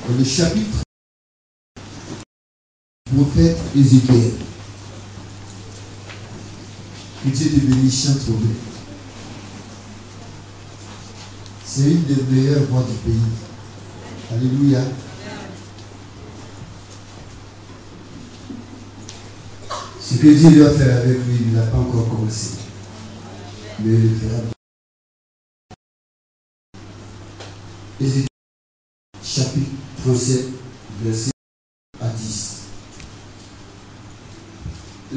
le chapitre du prophète Ézéchiel. Que Dieu te bénisse, chant trouvé. C'est une des meilleures voix du pays. Alléluia. Ce que Dieu doit faire avec lui, il n'a pas encore commencé. Mais il le fera. Ézéchiel, chapitre 37, verset à 10.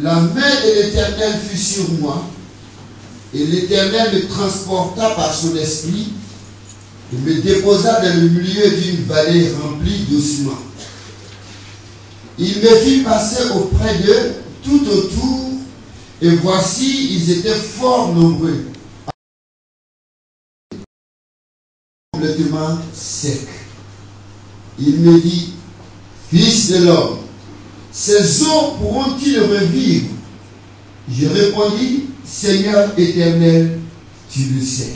La main de l'Éternel fut sur moi, et l'Éternel me transporta par son esprit, et me déposa dans le milieu d'une vallée remplie d'ossements. Il me fit passer auprès d'eux tout autour, et voici, ils étaient fort nombreux, complètement secs. Il me dit, fils de l'homme, ces eaux pourront-ils revivre? Je répondis, Seigneur éternel, tu le sais.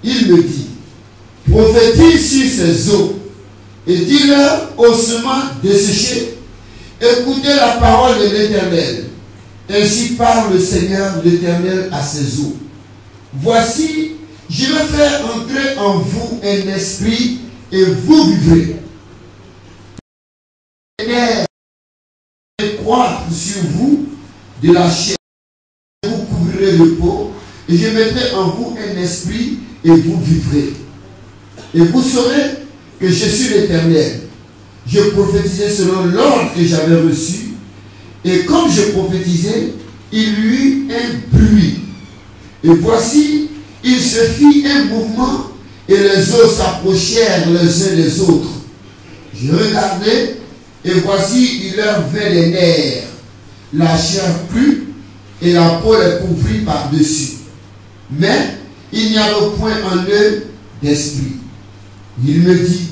Il me dit, prophétise sur ces eaux et dis-leur ossements desséchés, écoutez la parole de l'Éternel. Ainsi parle le Seigneur l'Éternel à ces eaux. Voici, je vais faire entrer en vous un esprit et vous vivrez. Croître sur vous de la chair, vous couvrirez de peau, et je mettrai en vous un esprit et vous vivrez. Et vous saurez que je suis l'Éternel. Je prophétisais selon l'ordre que j'avais reçu, et comme je prophétisais, il y eut un bruit. Et voici, il se fit un mouvement, et les eaux s'approchèrent les uns des autres. Je regardais, et voici, il leur vint les nerfs. La chair crut, et la peau les couvrit par-dessus. Mais il n'y avait point en eux d'esprit. Il me dit,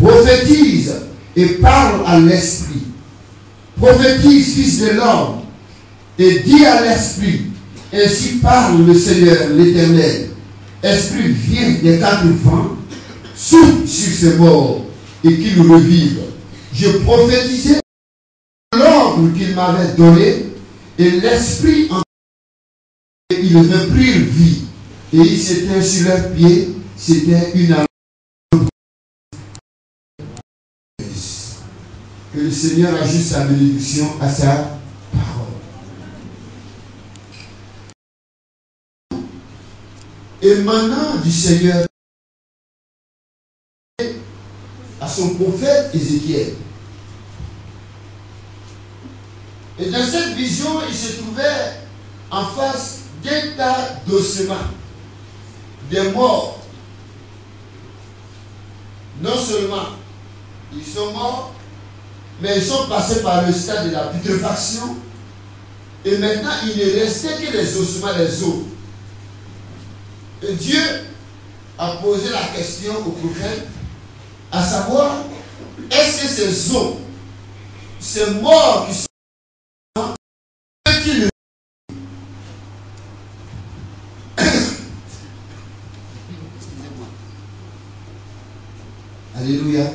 prophétise et parle à l'esprit. Prophétise, fils de l'homme, et dis à l'esprit, ainsi parle le Seigneur, l'Éternel. Esprit, viens des quatre vents, souffle sur ces morts, et qu'ils revivent. Je prophétisais l'ordre qu'il m'avait donné, et l'esprit en ils reprirent vie, et ils s'étaient sur leurs pieds, c'était une alliance. Que le Seigneur ajoute sa bénédiction à sa parole. Émanant du Seigneur à son prophète Ézéchiel. Et dans cette vision, il se trouvait en face d'un tas d'ossements, des morts. Non seulement ils sont morts, mais ils sont passés par le stade de la putréfaction. Et maintenant, il ne restait que les ossements, les os. Et Dieu a posé la question au prophète, à savoir, est-ce que ces os, ces morts qui sont Alléluia. Amen.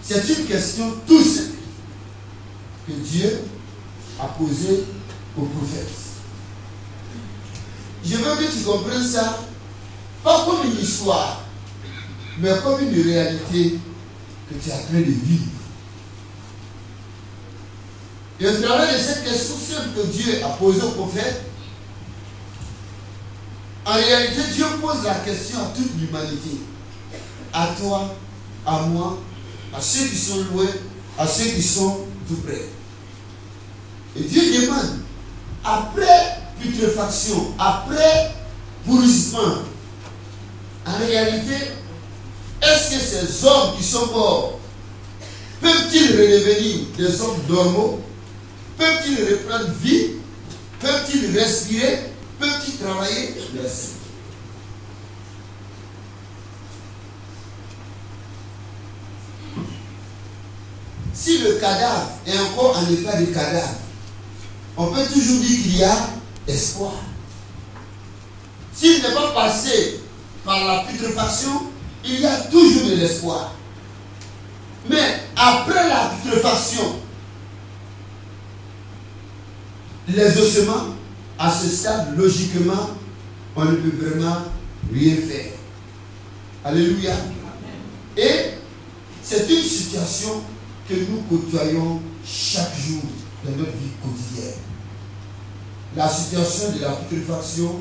C'est une question tout simple que Dieu a posée au prophète. Je veux que tu comprennes ça, pas comme une histoire, mais comme une réalité que tu es en train de vivre. Et au travers de cette question simple que Dieu a posée au prophète, en réalité, Dieu pose la question à toute l'humanité. À toi, à moi, à ceux qui sont loin, à ceux qui sont tout près. Et Dieu demande, après putréfaction, après pourrissement, en réalité, est-ce que ces hommes qui sont morts peuvent-ils redevenir des hommes normaux? Peuvent-ils reprendre vie? Peuvent-ils respirer? Peuvent-ils travailler? Merci. Si le cadavre est encore en état de cadavre, on peut toujours dire qu'il y a espoir. S'il n'est pas passé par la putréfaction, il y a toujours de l'espoir. Mais après la putréfaction, les ossements, à ce stade, logiquement, on ne peut vraiment rien faire. Alléluia. Et c'est une situation que nous côtoyons chaque jour dans notre vie quotidienne. La situation de la putréfaction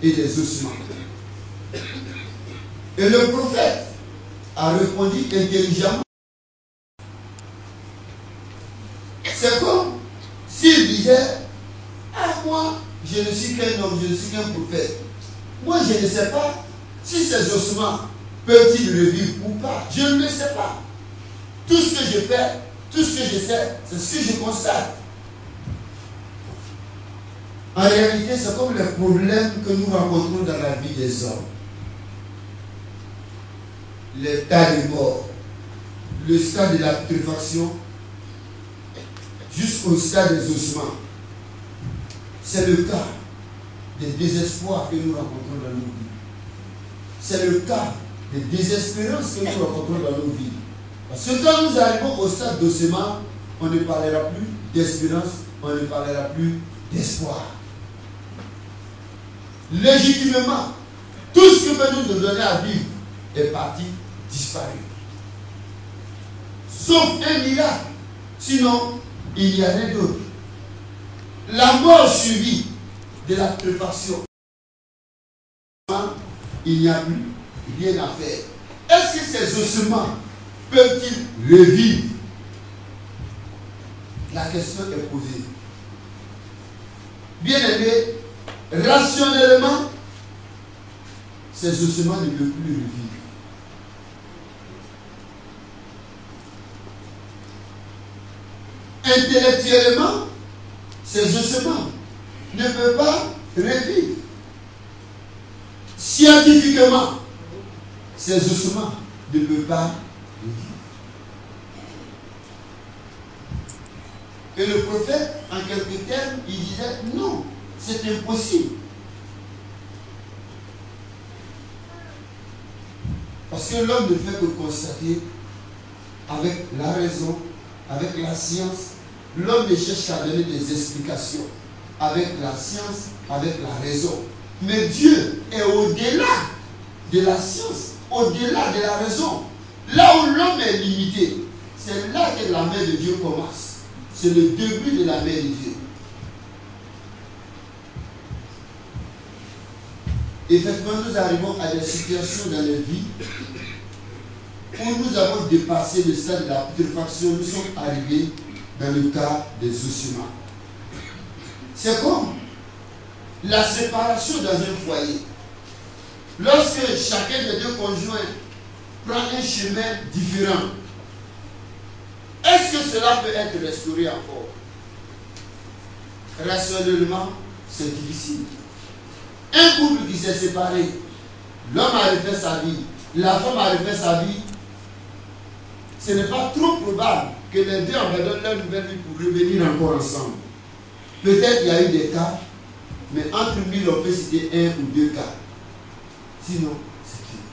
et des ossements. Et le prophète a répondu intelligemment. C'est comme s'il disait, ah moi, je ne suis qu'un homme, je ne suis qu'un prophète. Moi, je ne sais pas si ces ossements peuvent-ils revivre ou pas. Je ne le sais pas. Tout ce que je fais, tout ce que je sais, c'est ce que je constate. En réalité, c'est comme les problèmes que nous rencontrons dans la vie des hommes. L'état de mort, le stade de la putréfaction, jusqu'au stade des ossements. C'est le cas des désespoirs que nous rencontrons dans nos vies. C'est le cas des désespérances que nous rencontrons dans nos vies. Parce que quand nous arrivons au stade d'ossement, on ne parlera plus d'espérance, on ne parlera plus d'espoir. Légitimement, tout ce que peut nous donner à vivre est parti, disparu. Sauf un miracle. Sinon, il n'y a rien d'autre. La mort suivie de la putréfaction. Il n'y a plus rien à faire. Est-ce que ces ossements peuvent-ils revivre? La question est posée. Bien aimé, rationnellement, ces ossements ne peuvent plus revivre. Intellectuellement, ces ossements ne peuvent pas revivre. Scientifiquement, ces ossements ne peuvent pas revivre. Et le prophète, en quelques termes, il disait non, c'est impossible. Parce que l'homme ne fait que constater avec la raison, avec la science. L'homme ne cherche à donner des explications avec la science, avec la raison. Mais Dieu est au-delà de la science, au-delà de la raison. Là où l'homme est limité, c'est là que la main de Dieu commence. C'est le début de la main de Dieu. Effectivement, nous arrivons à des situations dans les vies où nous avons dépassé le stade de la putréfaction. Nous sommes arrivés dans le cas des ossements. C'est comme la séparation dans un foyer. Lorsque chacun des deux conjoints prend un chemin différent, est-ce que cela peut être restauré encore? Rationnellement, c'est difficile. Un couple qui s'est séparé, l'homme a refait sa vie, la femme a refait sa vie, ce n'est pas trop probable que les deux abandonnent leur nouvelle vie pour revenir encore ensemble. Peut-être il y a eu des cas, mais entre 1000 on peut citer un ou deux cas. Sinon, c'est tout.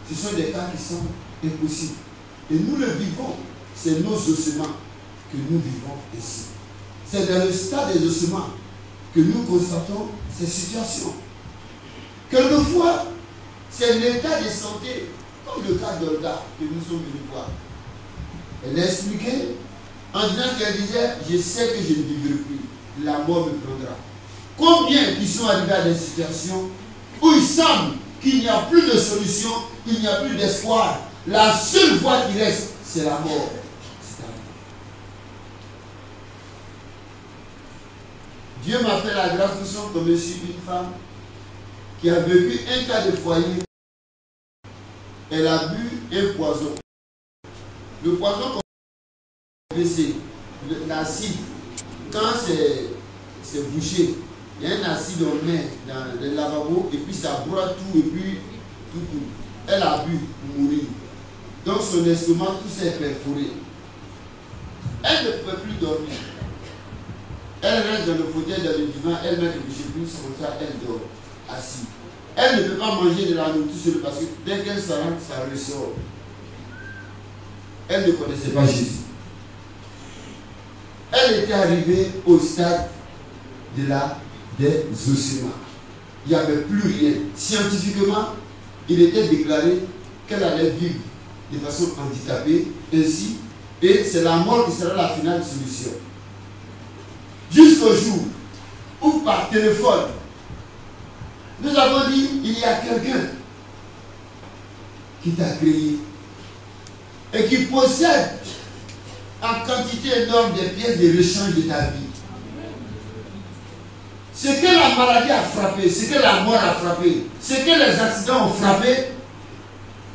Ce sont des cas qui sont impossibles. Et nous le vivons. C'est nos ossements que nous vivons ici. C'est dans le stade des ossements que nous constatons ces situations. Quelquefois, c'est l'état de santé, comme le cas d'Olga que nous sommes venus voir. Elle a expliqué en disant qu'elle disait, je sais que je ne vivrai plus, la mort me prendra. Combien qui sont arrivés à des situations où il semble qu'il n'y a plus de solution, il n'y a plus d'espoir. La seule voie qui reste, c'est la mort. Dieu m'a fait la grâce, nous sommes tombés sur une femme qui a vécu un cas de foyer. Elle a bu un poison. Le poison, c'est l'acide. Quand c'est bouché, il y a un acide on met dans le lavabo et puis ça broie tout et puis tout. Elle a bu pour mourir. Donc son estomac, tout s'est perforé. Elle ne peut plus dormir. Elle reste dans le fauteuil, dans le divan, elle met le boucher plus son ça, elle dort assise. Elle ne peut pas manger de la nourriture seule parce que dès qu'elle s'arrête, ça ressort. Elle ne connaissait pas Jésus. Elle était arrivée au stade des ossements. Il n'y avait plus rien. Scientifiquement, il était déclaré qu'elle allait vivre de façon handicapée, ainsi, et c'est la mort qui sera la finale solution. Jusqu'au jour où par téléphone, nous avons dit, il y a quelqu'un qui t'a créé et qui possède en quantité énorme des pièces de rechange de ta vie. Ce que la maladie a frappé, ce que la mort a frappé, ce que les accidents ont frappé,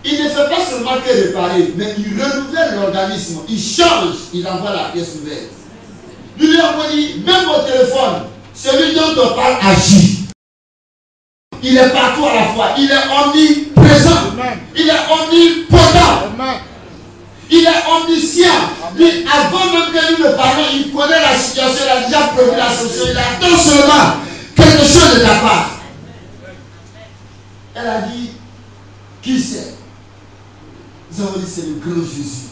il ne fait pas seulement que réparer, mais il renouvelle l'organisme, il change, il envoie la pièce nouvelle. Nous lui avons dit, même au téléphone, celui dont on parle agit. Il est partout à la fois, il est omniprésent, il est omnipotent, il est omniscient. Mais avant même que nous ne parlons, il connaît la situation, il a déjà prévu la solution, il attend seulement quelque chose de ta part. Elle a dit, qui c'est? Nous avons dit, c'est le grand Jésus.